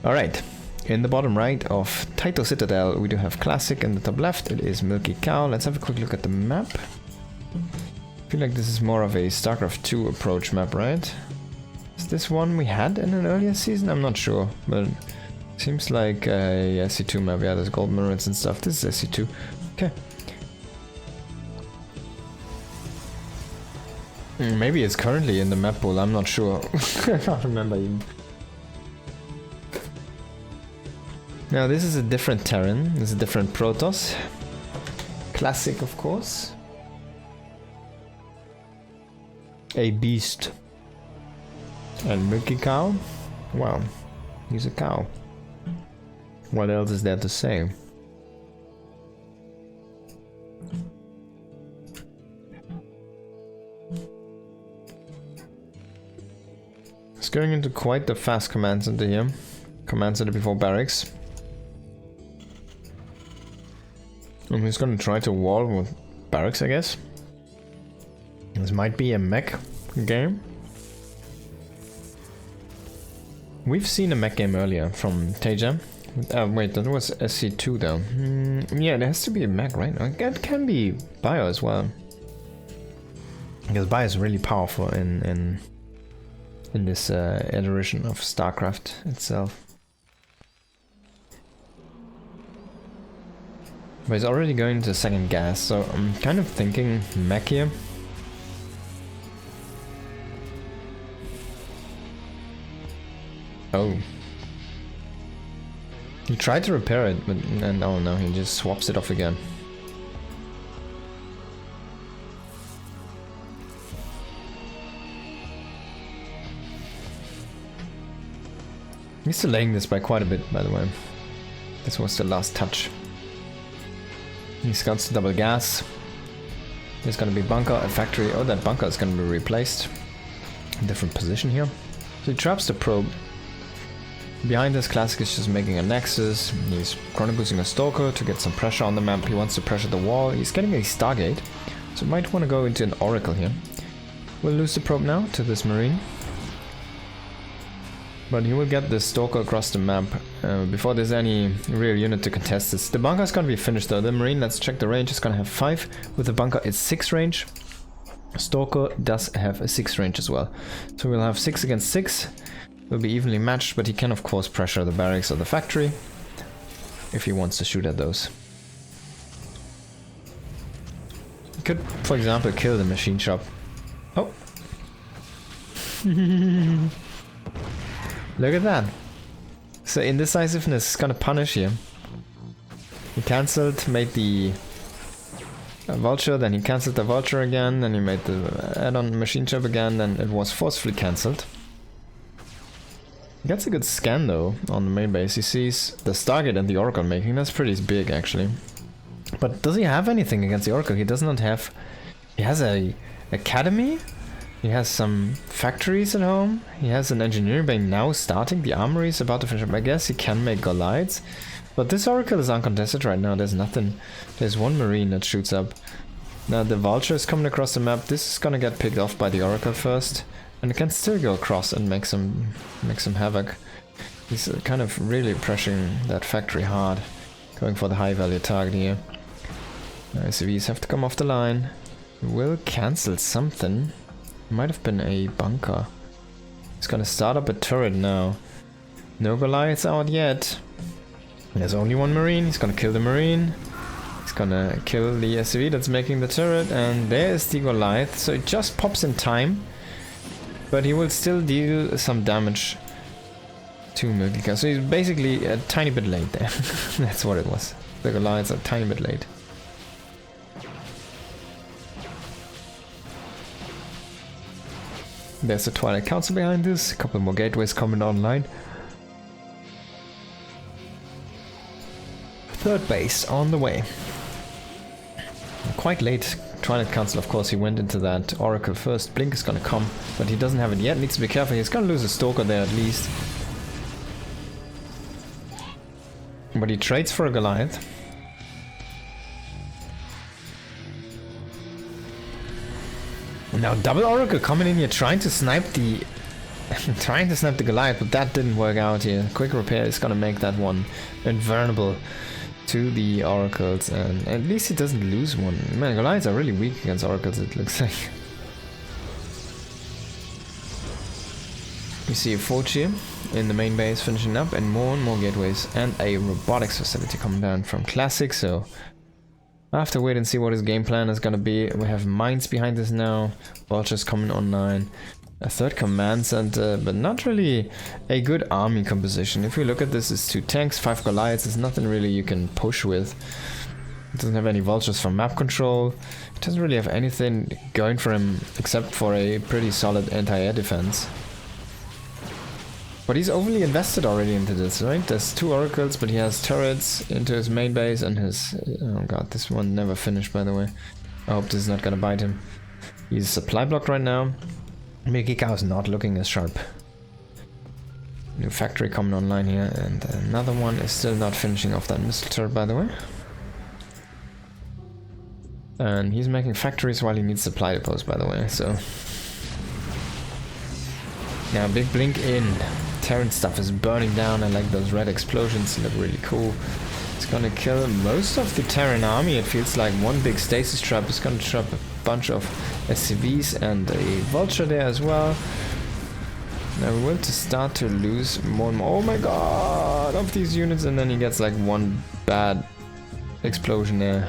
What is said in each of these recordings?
Alright, in the bottom right of Taito Citadel, we do have Classic. In the top left, it is Milkicow. Let's have a quick look at the map. I feel like this is more of a StarCraft 2 approach map, right? Is this one we had in an earlier season? I'm not sure, but it seems like a SC2 map. Yeah, there's gold mirrors and stuff. This is SC2. Okay. Maybe it's currently in the map pool, I'm not sure. I can't remember even. Now this is a different Terran, this is a different Protoss. Classic, of course. A beast. And Milkicow? Wow, he's a cow. What else is there to say? It's going into quite the fast command center here. Command center before barracks. And he's gonna try to wall with barracks, I guess. This might be a mech game. We've seen a mech game earlier from Teja. Wait, that was SC2 though. Yeah, there has to be a mech, right? It can be Bio as well. Because Bio is really powerful in this iteration of StarCraft itself. But he's already going to second gas, so I'm kind of thinking mech here. Oh. He tried to repair it, but and oh no, he just swaps it off again. He's delaying this by quite a bit, by the way. This was the last touch. He scouts to double gas. There's gonna be bunker, a factory. Oh, that bunker is gonna be replaced. Different position here. So he traps the probe. Behind this, Classic is just making a nexus. He's chrono boosting a Stalker to get some pressure on the map. He wants to pressure the wall. He's getting a Stargate, so might want to go into an Oracle here. We'll lose the probe now to this Marine. But he will get the Stalker across the map before there's any real unit to contest this. The bunker is going to be finished though. The Marine, let's check the range, is going to have 5. With the bunker, it's 6 range. Stalker does have a 6 range as well. So we'll have 6 against 6. Will be evenly matched, but he can of course pressure the barracks or the factory if he wants to shoot at those. He could, for example, kill the machine shop. Oh! Look at that! So indecisiveness is gonna punish here. He cancelled, made the Vulture, then he cancelled the Vulture again, then he made the add-on machine shop again, then it was forcefully cancelled. He gets a good scan though on the main base. He sees the Stargate and the Oracle making. That's pretty big actually. But does he have anything against the Oracle? He does not have... He has a academy. He has some factories at home. He has an engineering bay now starting. The armory is about to finish up. I guess he can make Goliaths. But this Oracle is uncontested right now. There's nothing. There's one Marine that shoots up. Now the Vulture is coming across the map. This is gonna get picked off by the Oracle first. And it can still go across and make some havoc. He's kind of really pressuring that factory hard. Going for the high value target here. ICVs have to come off the line. Will cancel something. Might have been a bunker. He's gonna start up a turret now. No Goliaths out yet. There's only one Marine. He's gonna kill the Marine. He's gonna kill the SCV that's making the turret. And there's the Goliath. So it just pops in time. But he will still deal some damage to Milkicow. So he's basically a tiny bit late there. That's what it was. The Goliaths are a tiny bit late. There's the Twilight Council behind this. A couple more gateways coming online. Third base on the way. Quite late. Twilight Council, of course, he went into that Oracle first. Blink is gonna come, but he doesn't have it yet. Needs to be careful. He's gonna lose a Stalker there at least. But he trades for a Goliath. Now double Oracle coming in here trying to snipe the Trying to snap the Goliath, but that didn't work out here. Quick repair is gonna make that one invulnerable to the oracles, and at least he doesn't lose one. Man, Goliaths are really weak against oracles, it looks like. We see a forge here in the main base finishing up, and more gateways, and a robotics facility coming down from Classic, so I have to wait and see what his game plan is gonna be. We have mines behind us now, vultures coming online, a third command center, but not really a good army composition. If we look at this, it's 2 tanks, 5 Goliaths, there's nothing really you can push with. It doesn't have any vultures for map control, it doesn't really have anything going for him except for a pretty solid anti-air defense. But he's overly invested already into this, right? There's 2 oracles, but he has turrets into his main base and his... Oh god, this one never finished, by the way. I hope this is not gonna bite him. He's supply blocked right now. Milkicow is not looking as sharp. New factory coming online here, and another one is still not finishing off that missile turret, by the way. And he's making factories while he needs supply depots, by the way, so... Yeah, big blink in. Terran stuff is burning down. I like those red explosions, they look really cool. It's gonna kill most of the Terran army. It feels like one big stasis trap is gonna trap a bunch of SCVs and a vulture there as well. Now we will start to lose more and more. Oh my god, of these units, and then he gets like one bad explosion there.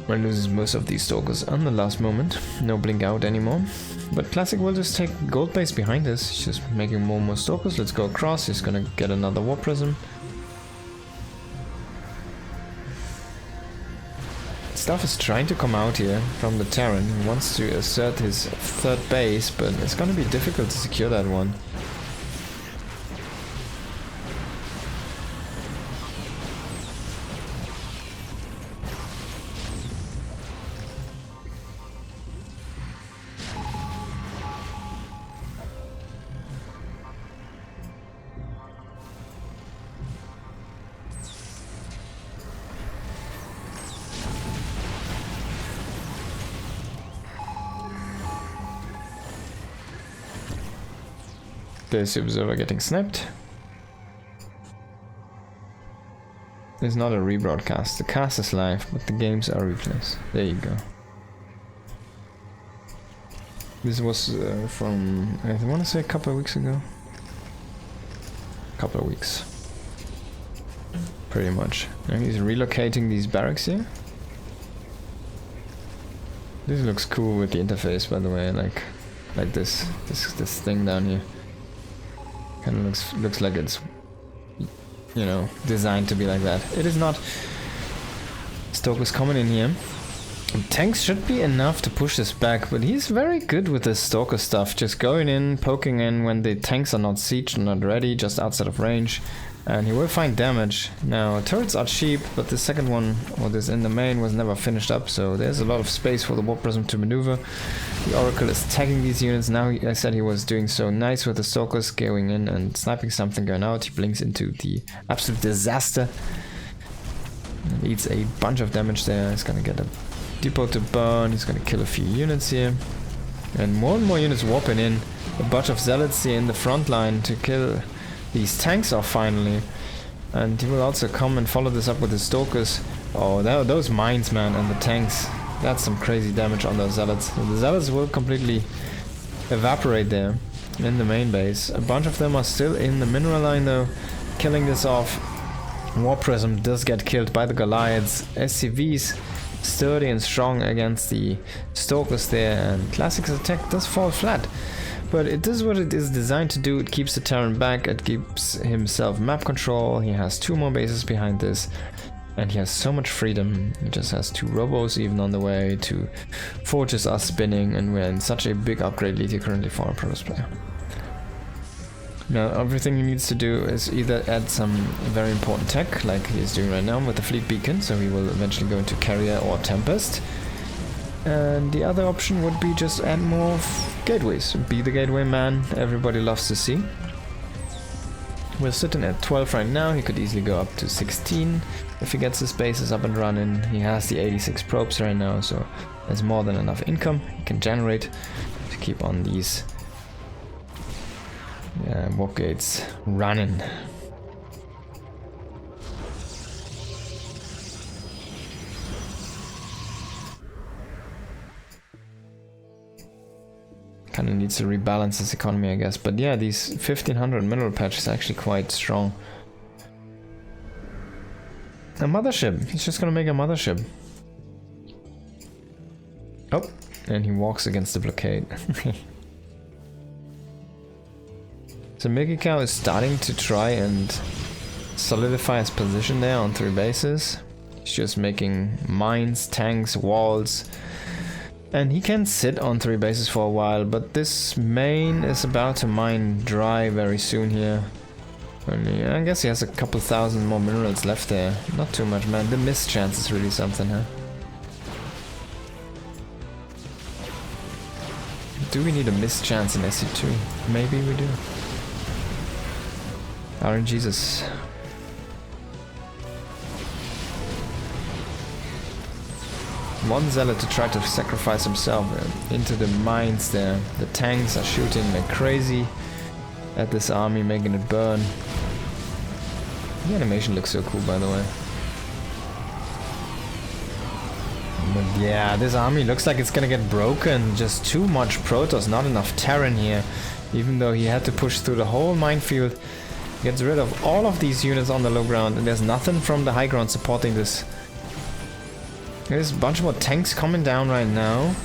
One loses most of these stalkers on the last moment. No blink out anymore. But Classic will just take gold base behind this. He's just making more and more stalkers. Let's go across. He's gonna get another war prism. Stuff is trying to come out here from the Terran. He wants to assert his 3rd base, but it's gonna be difficult to secure that one. There's the observer getting snapped. It's not a rebroadcast. The cast is live, but the games are replays. There you go. This was from, I want to say a couple of weeks ago. Couple of weeks. Pretty much. And he's relocating these barracks here. This looks cool with the interface, by the way. Like this thing down here. Kind of looks like it's, you know, designed to be like that. It is not. Stoker's coming in here. Tanks should be enough to push this back, but he's very good with this Stalker stuff. Just going in, poking in when the tanks are not sieged, not ready, just outside of range. And he will find damage. Now, turrets are cheap, but the second one, or this in the main, was never finished up, so there's a lot of space for the Warp Prism to maneuver. The Oracle is tagging these units. Now, I said he was doing so nice with the Stalkers, going in and sniping something, going out. He blinks into the absolute disaster. Leads a bunch of damage there. He's gonna get a depot to burn. He's gonna kill a few units here. And more units warping in. A bunch of Zealots here in the front line to kill these tanks off finally. And he will also come and follow this up with his Stalkers. Oh, those mines, man, and the tanks. That's some crazy damage on those Zealots. The Zealots will completely evaporate there in the main base. A bunch of them are still in the mineral line though, killing this off. War Prism does get killed by the Goliaths. SCVs sturdy and strong against the Stalkers there, and Classic's attack does fall flat. But it does what it is designed to do. It keeps the Terran back, it gives himself map control. He has 2 more bases behind this, and he has so much freedom. He just has 2 robos even on the way, 2 forges are spinning, and we're in such a big upgrade lead here currently for our Protoss player. Now everything he needs to do is either add some very important tech, like he is doing right now with the fleet beacon, so he will eventually go into Carrier or Tempest. And the other option would be just add more gateways. Be the gateway man, everybody loves to see. We're sitting at 12 right now. He could easily go up to 16 if he gets his bases up and running. He has the 86 probes right now, so there's more than enough income he can generate to keep on these Warp gates running. Kind of needs to rebalance his economy, I guess. But yeah, these 1500 mineral patch is actually quite strong. A mothership. He's just gonna make a mothership. Oh, and he walks against the blockade. So Milkicow is starting to try and solidify his position there on 3 bases. He's just making mines, tanks, walls. And he can sit on 3 bases for a while, but this main is about to mine dry very soon here. Only, I guess he has a couple thousand more minerals left there. Not too much, man. The miss chance is really something, huh? Do we need a miss chance in SC2? Maybe we do. RNGesus. One zealot to try to sacrifice himself into the mines there. The tanks are shooting like crazy at this army, making it burn. The animation looks so cool, by the way. But yeah, this army looks like it's gonna get broken. Just too much Protoss, not enough Terran here. Even though he had to push through the whole minefield. Gets rid of all of these units on the low ground, and there's nothing from the high ground supporting this. There's a bunch more tanks coming down right now.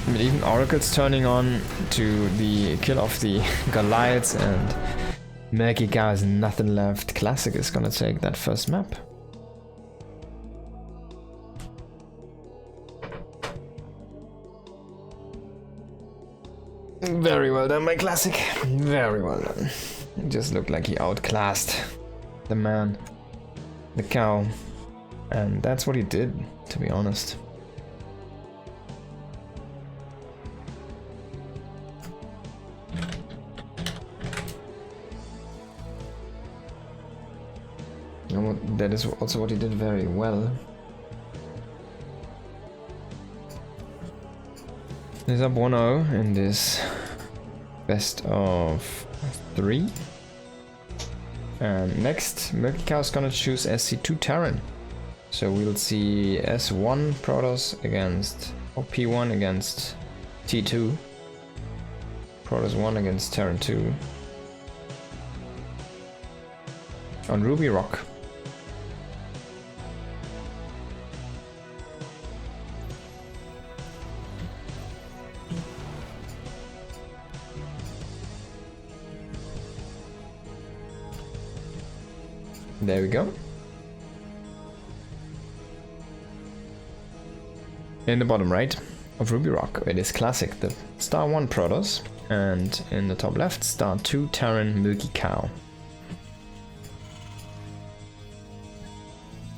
But even Oracle's turning on to the kill of the Goliaths, and Milkicow has nothing left. Classic is gonna take that first map. Very well done, my Classic. Very well done. It just looked like he outclassed the man. The cow, and that's what he did, to be honest. And that is also what he did very well. He's up 1-0 in this best of 3. And next, Milkicow is gonna choose SC2 Terran. So we'll see S1 Protoss against, or P1 against T2. Protoss 1 against Terran 2. On Ruby Rock. There we go. In the bottom right of Ruby Rock, it is Classic, the Star 1 Protoss, and in the top left, Star 2 Terran Milkicow.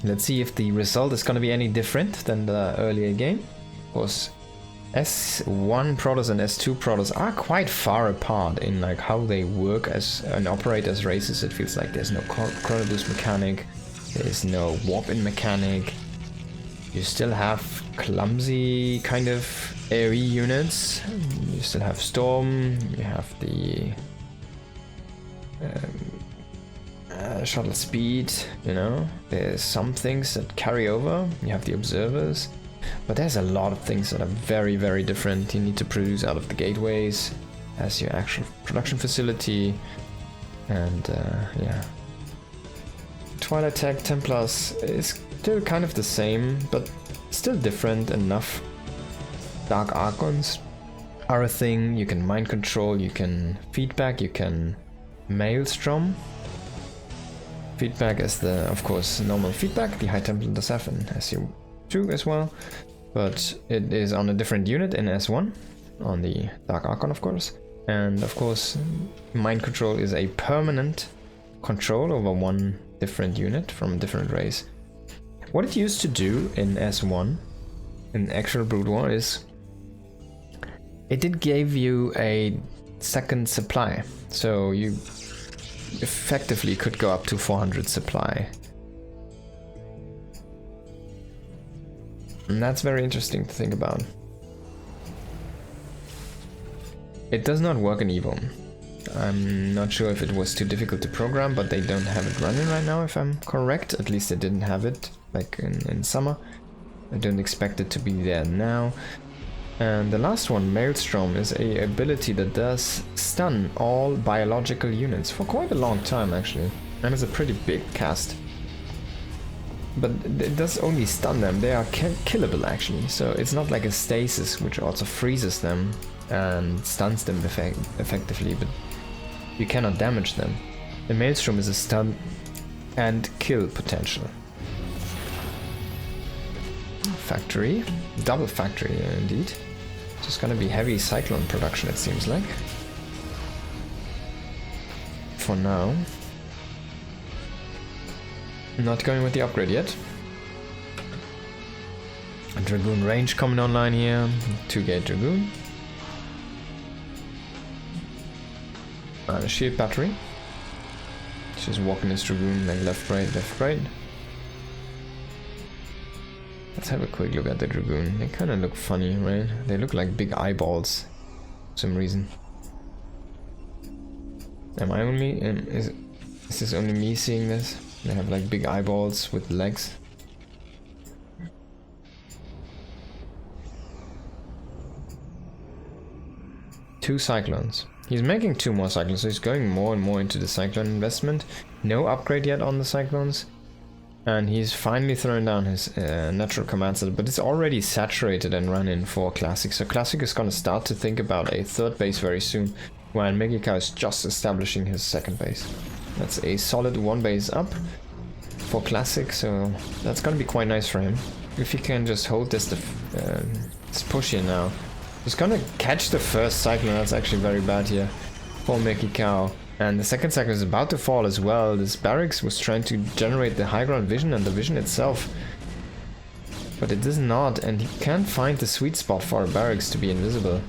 Let's see if the result is going to be any different than the earlier game. Of course, S1 Protoss and S2 Protoss are quite far apart in like how they work as and operate as races. It feels like there's no chrono boost mechanic, there's no warp-in mechanic. You still have clumsy kind of AoE units. You still have Storm, you have the shuttle speed, you know. There's some things that carry over. You have the observers. But there's a lot of things that are very, very different. You need to produce out of the gateways as your actual production facility. And yeah. Twilight Tech Templars is still kind of the same, but still different enough. Dark Archons are a thing. You can mind control, you can feedback, you can maelstrom. Feedback is the, of course, normal feedback. The High Templar does have an SU2 as well, but it is on a different unit in S1, on the Dark Archon, of course. And of course, mind control is a permanent control over one different unit from a different race. What it used to do in S1, in actual Brood War, is it did give you a second supply, so you effectively could go up to 400 supply. And that's very interesting to think about. It does not work in Evo. I'm not sure if it was too difficult to program, but they don't have it running right now, if I'm correct. At least they didn't have it like in summer. I don't expect it to be there now. And the last one, Maelstrom, is a ability that does stun all biological units for quite a long time actually. And it's a pretty big cast. But it does only stun them, they are killable actually. So it's not like a stasis, which also freezes them and stuns them effectively, but you cannot damage them. The Maelstrom is a stun and kill potential. Factory, double factory indeed. Just gonna be heavy cyclone production, it seems like. For now. Not going with the upgrade yet. A Dragoon range coming online here. 2-gate Dragoon. And a shield battery. Just walking his Dragoon like left, right, left, right. Let's have a quick look at the Dragoon. They kind of look funny, right? They look like big eyeballs for some reason. Am I only... is this only me seeing this? They have like big eyeballs with legs. Two Cyclones. He's making 2 more Cyclones, so he's going more and more into the Cyclone investment. No upgrade yet on the Cyclones. And he's finally throwing down his natural command center, but it's already saturated and running for Classic. So Classic is gonna start to think about a 3rd base very soon, while Milkicow is just establishing his 2nd base. That's a solid 1 base up for Classic, so that's gonna be quite nice for him. If he can just hold this push here now. He's gonna catch the first Cyclone, that's actually very bad here for Milkicow. And the 2nd Cyclone is about to fall as well. This barracks was trying to generate the high ground vision and the vision itself. But it does not, and he can't find the sweet spot for a barracks to be invisible.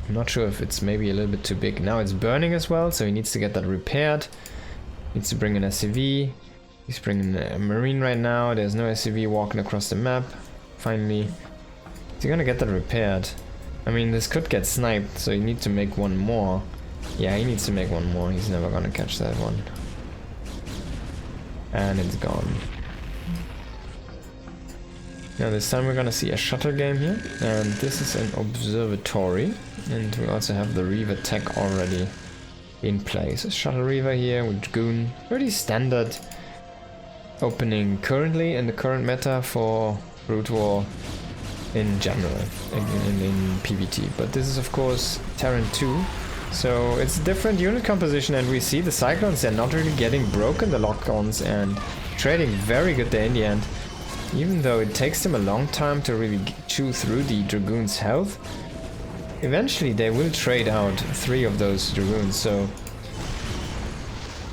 I'm not sure if it's maybe a little bit too big. Now it's burning as well, so he needs to get that repaired. Needs to bring an SCV. He's bringing a Marine right now. There's no SCV walking across the map. Finally. Is he gonna get that repaired? I mean, this could get sniped, so you need to make 1 more. Yeah, he needs to make 1 more. He's never gonna catch that one. And it's gone. Now this time we're gonna see a shuttle game here. And this is an observatory. And we also have the Reaver tech already in place. A shuttle Reaver here with Dragoon. Pretty standard opening currently in the current meta for Brood War in general, in PvT. But this is of course Terran 2. So it's a different unit composition, and we see the Cyclones, they're not really getting broken, the lock-ons, and trading very good there in the end. Even though it takes them a long time to really chew through the Dragoon's health, eventually they will trade out 3 of those Dragoons, so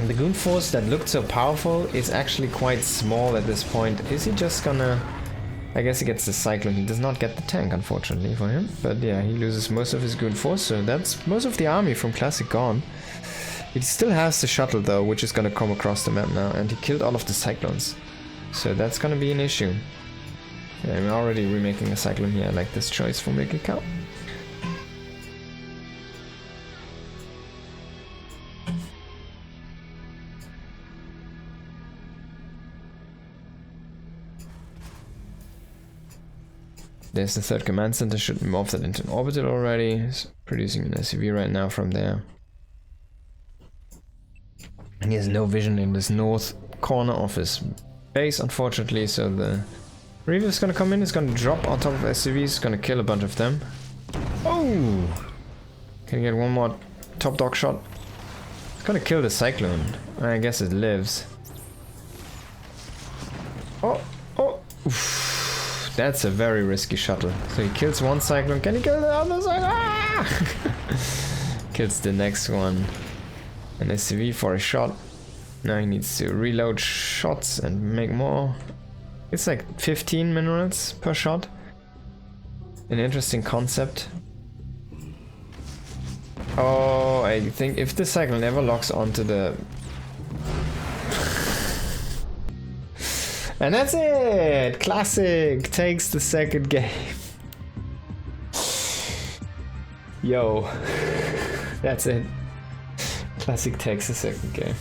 the Goon force that looked so powerful is actually quite small at this point. Is he just gonna... I guess he gets the Cyclone. He does not get the tank, unfortunately for him. But yeah, he loses most of his Goon force, so that's most of the army from Classic gone. He still has the shuttle though, which is gonna come across the map now, and he killed all of the Cyclones. So that's gonna be an issue. Yeah, I'm already remaking a Cyclone here. I like this choice for Milkicow. There's the 3rd command center, should morph that into an orbital already. He's producing an SCV right now from there. And he has no vision in this north corner of his base, unfortunately, so the Reaver is gonna come in, it's gonna drop on top of SCVs, it's gonna kill a bunch of them. Oh! Can you get 1 more top dog shot? It's gonna kill the Cyclone. I guess it lives. Oh! Oh! Oof. That's a very risky shuttle. So he kills 1 Cyclone. Can he kill the other side? Ah! Kills the next one. An SCV for a shot. Now he needs to reload shots and make more. It's like 15 minerals per shot. An interesting concept. Oh, I think if the Cyclone ever locks onto the... And that's it! Classic takes the 2nd game. Yo. That's it. Classic Texas second game.